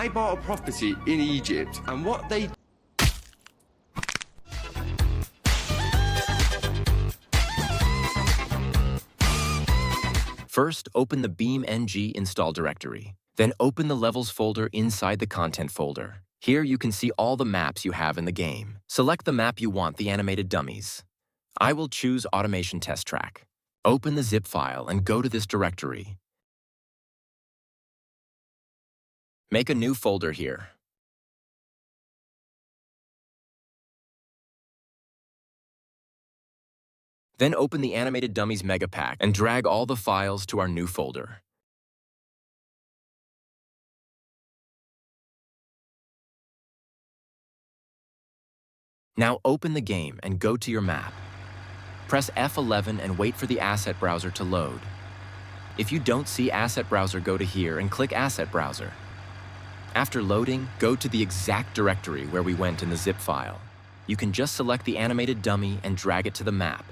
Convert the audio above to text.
I bought a property in Egypt, and what they First, open the BeamNG install directory. Then open the Levels folder inside the Content folder. Here you can see all the maps you have in the game. Select the map you want the animated dummies. I will choose Automation Test Track. Open the zip file and go to this directory. Make a new folder here. Then open the Animated Dummies Mega Pack and drag all the files to our new folder. Now open the game and go to your map. Press F11 and wait for the Asset Browser to load. If you don't see Asset Browser, go to here and click Asset Browser. After loading, go to the exact directory where we went in the zip file. You can just select the animated dummy and drag it to the map.